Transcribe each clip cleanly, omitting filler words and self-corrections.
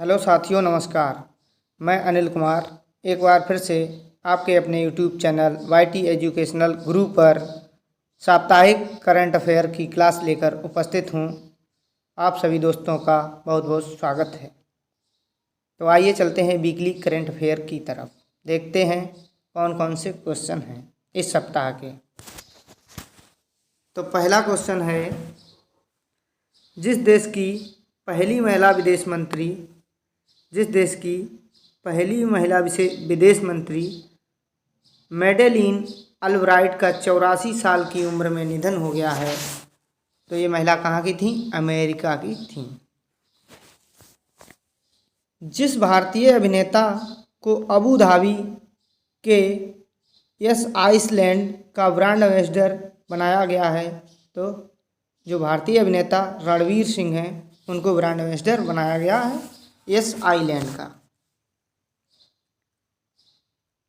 Hello साथियों, नमस्कार। मैं अनिल कुमार एक बार फिर से आपके अपने यूट्यूब चैनल YT एजुकेशनल गुरु पर साप्ताहिक करंट अफेयर की क्लास लेकर उपस्थित हूँ। आप सभी दोस्तों का बहुत बहुत स्वागत है। तो आइए चलते हैं वीकली करंट अफेयर की तरफ। देखते हैं कौन कौन से क्वेश्चन हैं इस सप्ताह के। तो पहला क्वेश्चन है, जिस देश की पहली महिला विदेश मंत्री मैडेलीन अल्ब्राइट का 84 साल की उम्र में निधन हो गया है। तो ये महिला कहाँ की थी? अमेरिका की थी। जिस भारतीय अभिनेता को अबू धाबी के यस आइसलैंड का ब्रांड एम्बेसडर बनाया गया है, तो जो भारतीय अभिनेता रणवीर सिंह हैं उनको ब्रांड एम्बेसडर बनाया गया है यस आइलैंड का।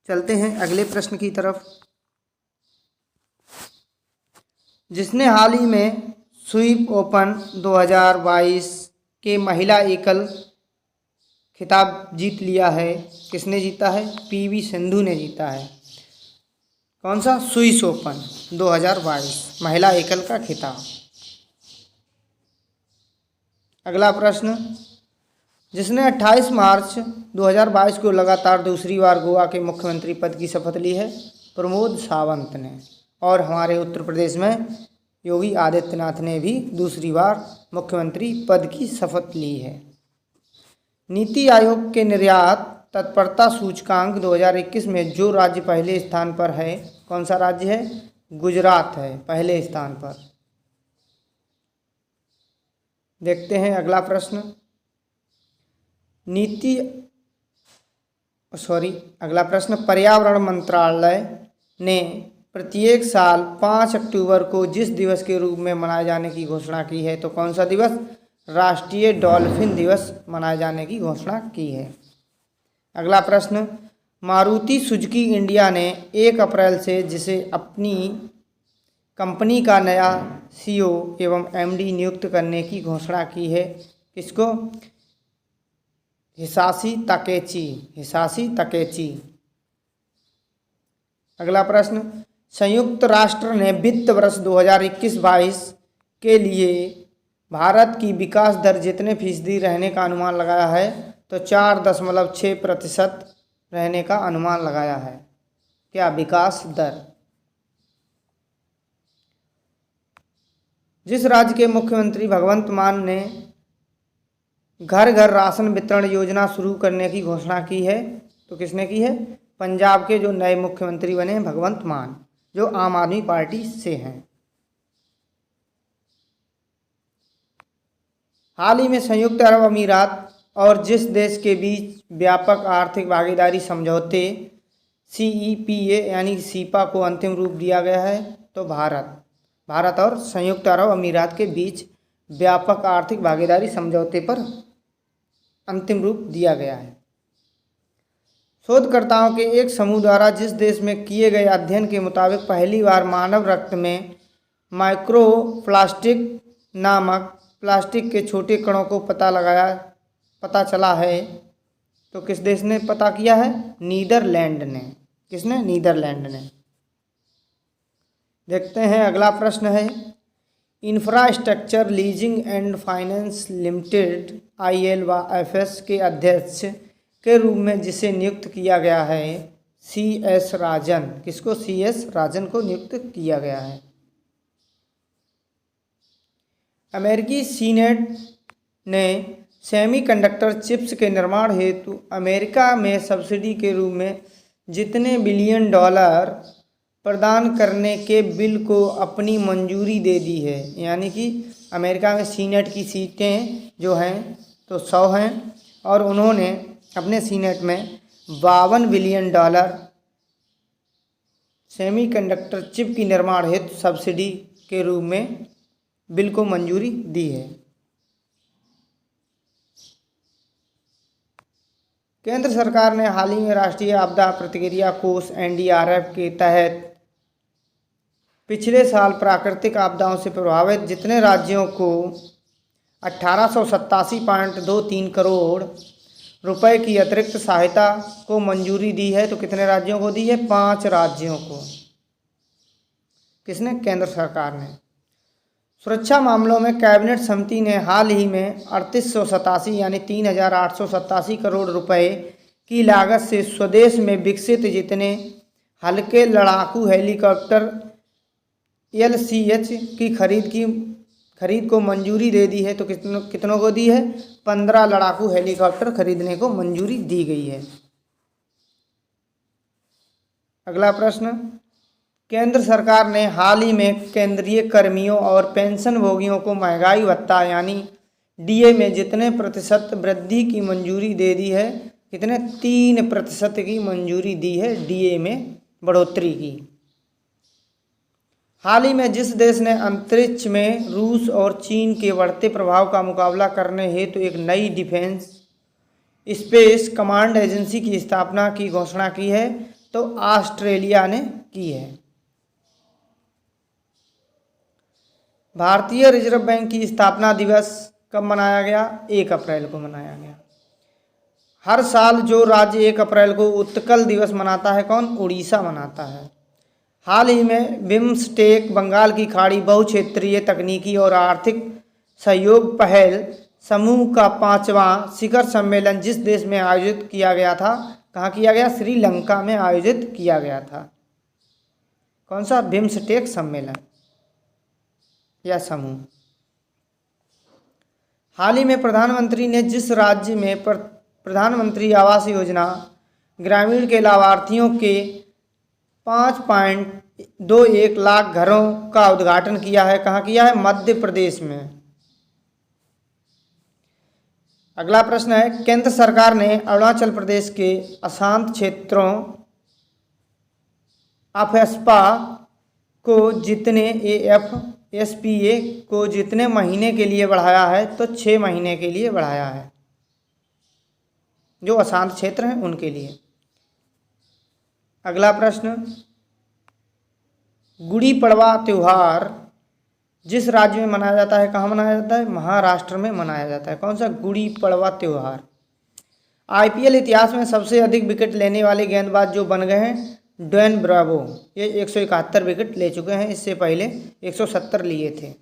चलते हैं अगले प्रश्न की तरफ। जिसने हाल ही में स्वीप ओपन 2022 के महिला एकल खिताब जीत लिया है, किसने जीता है? PV सिंधु ने जीता है। कौन सा? स्विस ओपन 2022 महिला एकल का खिताब। अगला प्रश्न, जिसने 28 मार्च 2022 को लगातार दूसरी बार गोवा के मुख्यमंत्री पद की शपथ ली है? प्रमोद सावंत ने। और हमारे उत्तर प्रदेश में योगी आदित्यनाथ ने भी दूसरी बार मुख्यमंत्री पद की शपथ ली है। नीति आयोग के निर्यात तत्परता सूचकांक 2021 में जो राज्य पहले स्थान पर है, कौन सा राज्य है? गुजरात है पहले स्थान पर। देखते हैं अगला प्रश्न। अगला प्रश्न, पर्यावरण मंत्रालय ने प्रत्येक साल 5 अक्टूबर को जिस दिवस के रूप में मनाए जाने की घोषणा की है, तो कौन सा दिवस? राष्ट्रीय डॉल्फिन दिवस मनाए जाने की घोषणा की है। अगला प्रश्न, मारुति सुजुकी इंडिया ने 1 अप्रैल से जिसे अपनी कंपनी का नया CEO एवं MD नियुक्त करने की घोषणा की है, किसको? हिसाशी ताकेची। अगला प्रश्न, संयुक्त राष्ट्र ने वित्त वर्ष 2021-22 के लिए भारत की विकास दर जितने फीसदी रहने का अनुमान लगाया है, तो 4.6% रहने का अनुमान लगाया है। क्या? विकास दर। जिस राज्य के मुख्यमंत्री भगवंत मान ने घर घर राशन वितरण योजना शुरू करने की घोषणा की है, तो किसने की है? पंजाब के जो नए मुख्यमंत्री बने हैं भगवंत मान, जो आम आदमी पार्टी से हैं। हाल ही में संयुक्त अरब अमीरात और जिस देश के बीच व्यापक आर्थिक भागीदारी समझौते CEPA यानी सीपा को अंतिम रूप दिया गया है, तो भारत और संयुक्त अरब अमीरात के बीच व्यापक आर्थिक भागीदारी समझौते पर अंतिम रूप दिया गया है। शोधकर्ताओं के एक समूह द्वारा जिस देश में किए गए अध्ययन के मुताबिक पहली बार मानव रक्त में माइक्रोप्लास्टिक नामक प्लास्टिक के छोटे कणों को पता चला है, तो किस देश ने पता किया है? नीदरलैंड ने। किसने? नीदरलैंड ने। देखते हैं अगला प्रश्न है, infrastructure leasing and finance limited ILFS के अध्यक्ष के रूप में जिसे नियुक्त किया गया है, CS राजन। किसको? CS राजन को नियुक्त किया गया है। अमेरिकी सीनेट ने सेमीकंडक्टर चिप्स के निर्माण हेतु अमेरिका में सब्सिडी के रूप में जितने बिलियन डॉलर प्रदान करने के बिल को अपनी मंजूरी दे दी है। यानी कि अमेरिका में सीनेट की सीटें जो हैं तो 100 हैं, और उन्होंने अपने सीनेट में $52 बिलियन सेमीकंडक्टर चिप की निर्माण हेतु सब्सिडी के रूप में बिल को मंजूरी दी है। केंद्र सरकार ने हाल ही में राष्ट्रीय आपदा प्रतिक्रिया कोष NDRF के तहत पिछले साल प्राकृतिक आपदाओं से प्रभावित जितने राज्यों को 1887.23 करोड़ रुपए की अतिरिक्त सहायता को मंजूरी दी है, तो कितने राज्यों को दी है? 5 राज्यों को। किसने? केंद्र सरकार ने। सुरक्षा मामलों में कैबिनेट समिति ने हाल ही में 3887 यानी 3887 करोड़ रुपए की लागत से स्वदेश में विकसित जितने हल्के लड़ाकू हेलीकॉप्टर LCH की खरीद को मंजूरी दे दी है, तो कितनों को दी है? 15 लड़ाकू हेलीकॉप्टर खरीदने को मंजूरी दी गई है। अगला प्रश्न, केंद्र सरकार ने हाल ही में केंद्रीय कर्मियों और पेंशनभोगियों को महंगाई भत्ता यानी DA में जितने प्रतिशत वृद्धि की मंजूरी दे दी है? कितने? 3% की मंजूरी दी है DA में बढ़ोतरी की। हाल ही में जिस देश ने अंतरिक्ष में रूस और चीन के बढ़ते प्रभाव का मुकाबला करने हेतु एक नई डिफेंस स्पेस कमांड एजेंसी की स्थापना की घोषणा की है? तो ऑस्ट्रेलिया ने की है। भारतीय रिजर्व बैंक की स्थापना दिवस कब मनाया गया? 1 अप्रैल को मनाया गया। हर साल जो राज्य 1 अप्रैल को उत्कल दिवस मनाता है, कौन? उड़ीसा मनाता है। हाल ही में बिम्स्टेक बंगाल की खाड़ी बहुक्षेत्रीय तकनीकी और आर्थिक सहयोग पहल समूह का 5वां शिखर सम्मेलन जिस देश में आयोजित किया गया था? कहाँ किया गया? श्रीलंका में आयोजित किया गया था। कौन सा? बिम्स्टेक सम्मेलन या समूह। हाल ही में प्रधानमंत्री ने जिस राज्य में प्रधानमंत्री आवास योजना ग्रामीण के लाभार्थियों के 5.21 लाख घरों का उद्घाटन किया है? कहाँ किया है? मध्य प्रदेश में। अगला प्रश्न है, केंद्र सरकार ने अरुणाचल प्रदेश के अशांत क्षेत्रों AFSPA को AFSPA को जितने महीने के लिए बढ़ाया है? तो 6 महीने के लिए बढ़ाया है, जो अशांत क्षेत्र हैं उनके लिए। अगला प्रश्न, गुड़ी पड़वा त्यौहार जिस राज्य में मनाया जाता है, कहाँ मनाया जाता है? महाराष्ट्र में मनाया जाता है। कौन सा? गुड़ी पड़वा त्यौहार। IPL इतिहास में सबसे अधिक विकेट लेने वाले गेंदबाज जो बन गए हैं? Dwayne Bravo. ये 171 विकेट ले चुके हैं, इससे पहले 170 लिए थे।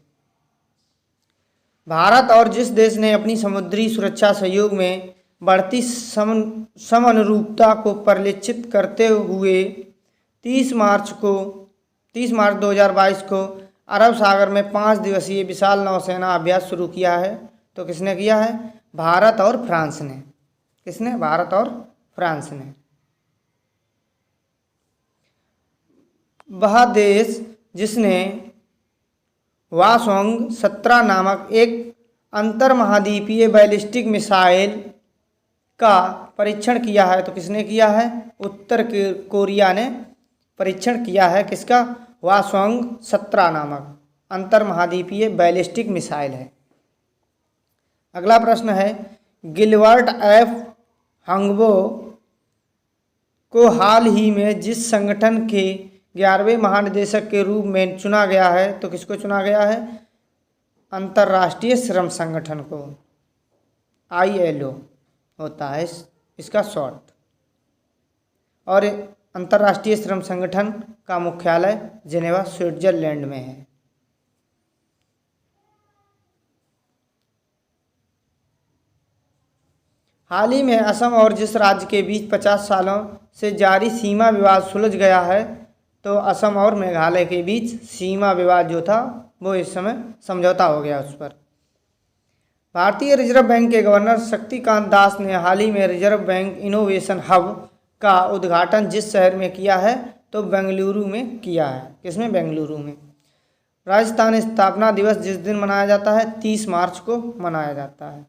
भारत और जिस देश ने अपनी समुद्री सुरक्षा सहयोग में बढ़ती समअनुरूपता को परिलक्षित करते हुए 30 मार्च 2022 को अरब सागर में 5 दिवसीय विशाल नौसेना अभ्यास शुरू किया है? तो किसने किया है? भारत और फ्रांस ने। किसने? भारत और फ्रांस ने। वह देश जिसने हवासोंग 17 नामक एक अंतर्महाद्वीपीय बैलिस्टिक मिसाइल का परीक्षण किया है? तो किसने किया है? उत्तर कोरिया ने परीक्षण किया है। किसका? हवासोंग 17 नामक अंतर्महाद्वीपीय बैलिस्टिक मिसाइल है। अगला प्रश्न है, गिलबर्ट एफ हंगबो को हाल ही में जिस संगठन के 11वें महानिदेशक के रूप में चुना गया है? तो किसको चुना गया है? अंतर्राष्ट्रीय श्रम संगठन को। ILO होता है इसका शॉर्ट। और अंतर्राष्ट्रीय श्रम संगठन का मुख्यालय जेनेवा स्विट्जरलैंड में है। हाल ही में असम और जिस राज्य के बीच 50 सालों से जारी सीमा विवाद सुलझ गया है? तो असम और मेघालय के बीच सीमा विवाद जो था वो इस समय समझौता हो गया उस पर। भारतीय रिजर्व बैंक के गवर्नर शक्तिकांत दास ने हाल ही में रिजर्व बैंक इनोवेशन हब का उद्घाटन जिस शहर में किया है? तो बेंगलुरु में किया है। किसमें? बेंगलुरु में। राजस्थान स्थापना दिवस जिस दिन मनाया जाता है? 30 मार्च को मनाया जाता है।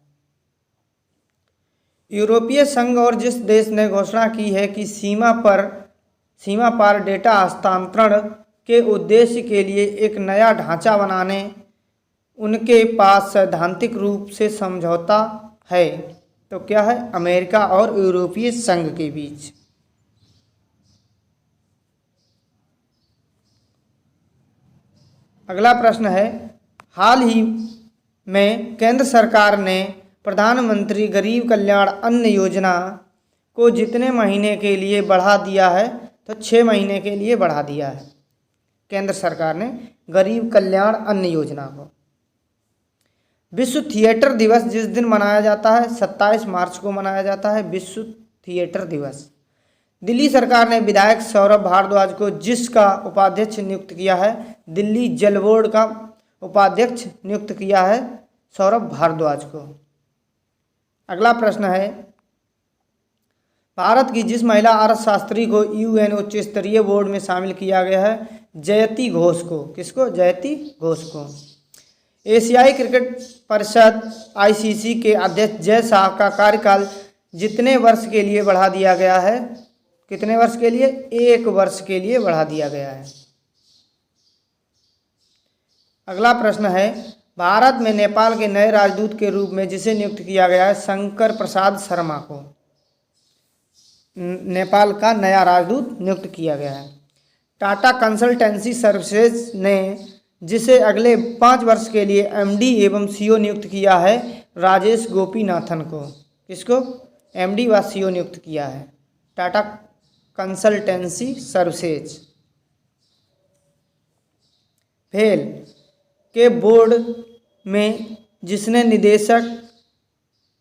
यूरोपीय संघ और जिस देश ने घोषणा की है कि सीमा पार डेटा हस्तांतरण के उद्देश्य के लिए एक नया ढांचा बनाने उनके पास सैद्धांतिक रूप से समझौता है? तो क्या है? अमेरिका और यूरोपीय संघ के बीच। अगला प्रश्न है, हाल ही में केंद्र सरकार ने प्रधानमंत्री गरीब कल्याण अन्न योजना को जितने महीने के लिए बढ़ा दिया है, तो 6 महीने के लिए बढ़ा दिया है केंद्र सरकार ने गरीब कल्याण अन्न योजना को। विश्व थिएटर दिवस जिस दिन मनाया जाता है 27 मार्च को मनाया जाता है विश्व थिएटर दिवस। दिल्ली सरकार ने विधायक सौरभ भारद्वाज को जिस का उपाध्यक्ष नियुक्त किया है, दिल्ली जल बोर्ड का उपाध्यक्ष नियुक्त किया है सौरभ भारद्वाज को। अगला प्रश्न है, भारत की जिस महिला अर्थशास्त्री को यूएन उच्च स्तरीय बोर्ड में शामिल किया गया है, जयति घोष को। किसको? जयति घोष को। एशियाई क्रिकेट परिषद आईसीसी के अध्यक्ष जय शाह का कार्यकाल जितने वर्ष के लिए बढ़ा दिया गया है? कितने वर्ष के लिए? 1 वर्ष के लिए बढ़ा दिया गया है। अगला प्रश्न है, भारत में नेपाल के नए राजदूत के रूप में जिसे नियुक्त किया गया है शंकर प्रसाद शर्मा को, नेपाल का नया राजदूत नियुक्त किया गया है। टाटा कंसल्टेंसी सर्विसेज ने जिसे अगले 5 वर्ष के लिए एमडी एवं सीईओ नियुक्त किया है राजेश गोपीनाथन को। किसको? एमडी व सीईओ नियुक्त किया है टाटा कंसल्टेंसी सर्विसेज। फेल के बोर्ड में जिसने निदेशक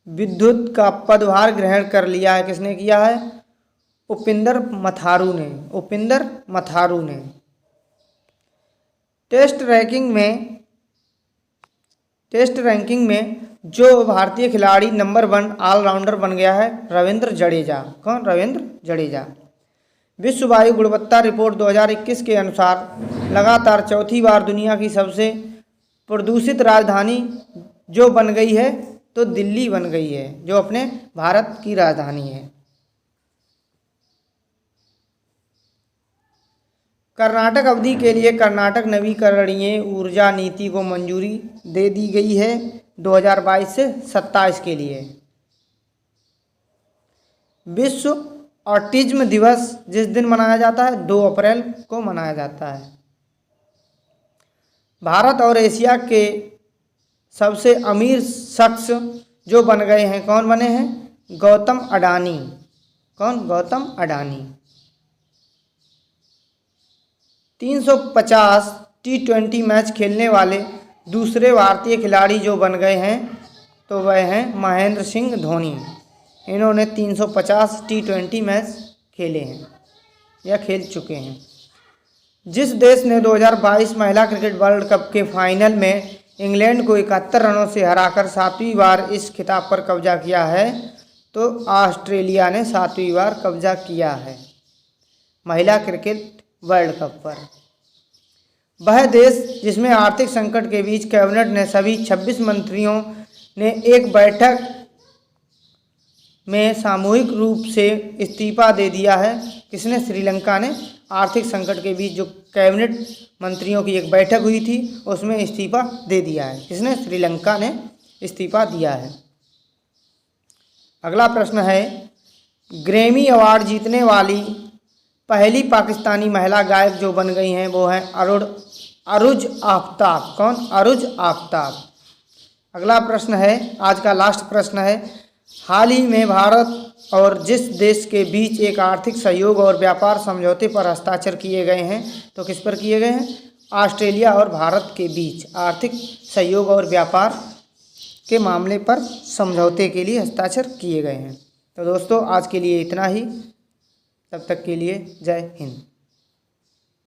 विद्युत का पदभार ग्रहण कर लिया है, किसने किया है? उपिंदर मथारू ने। उपिंदर मथारू ने। टेस्ट रैंकिंग में जो भारतीय खिलाड़ी नंबर 1 ऑलराउंडर बन गया है, रविंद्र जडेजा। कौन? रविंद्र जडेजा। विश्व वायु गुणवत्ता रिपोर्ट 2021 के अनुसार लगातार चौथी बार दुनिया की सबसे प्रदूषित राजधानी जो बन गई है, तो दिल्ली बन गई है, जो अपने भारत की राजधानी है। कर्नाटक अवधि के लिए कर्नाटक नवीकरणीय ऊर्जा नीति को मंजूरी दे दी गई है 2022 से 27 के लिए। विश्व ऑटिज्म दिवस जिस दिन मनाया जाता है 2 अप्रैल को मनाया जाता है। भारत और एशिया के सबसे अमीर शख्स जो बन गए हैं, कौन बने हैं? गौतम अडानी। कौन? गौतम अडानी। 350 T20 मैच खेलने वाले दूसरे भारतीय खिलाड़ी जो बन गए हैं, तो वह हैं महेंद्र सिंह धोनी। इन्होंने 350 T20 मैच खेले हैं या खेल चुके हैं। जिस देश ने 2022 महिला क्रिकेट वर्ल्ड कप के फाइनल में इंग्लैंड को 71 रनों से हराकर 7वीं बार इस खिताब पर कब्जा किया है, तो ऑस्ट्रेलिया ने 7वीं बार कब्जा किया है महिला क्रिकेट वर्ल्ड कप पर। वह देश जिसमें आर्थिक संकट के बीच कैबिनेट ने सभी 26 मंत्रियों ने एक बैठक में सामूहिक रूप से इस्तीफा दे दिया है। किसने? श्रीलंका ने आर्थिक संकट के बीच जो कैबिनेट मंत्रियों की एक बैठक हुई थी, उसमें इस्तीफा दे दिया है। किसने? श्रीलंका ने इस्तीफा दिया है। अगला प्रश्न है, ग्रैमी अवार्ड जीतने वाली पहली पाकिस्तानी महिला गायक जो बन गई हैं, वो हैं अरुज आफ्ताब। कौन? अरुज आफ्ताब। अगला प्रश्न है, आज का लास्ट प्रश्न है, हाल ही में भारत और जिस देश के बीच एक आर्थिक सहयोग और व्यापार समझौते पर हस्ताक्षर किए गए हैं, तो किस पर किए गए हैं? ऑस्ट्रेलिया और भारत के बीच आर्थिक सहयोग और व्यापार के मामले पर समझौते के लिए हस्ताक्षर किए गए हैं। तो दोस्तों, आज के लिए इतना ही। तब तक के लिए जय हिंद।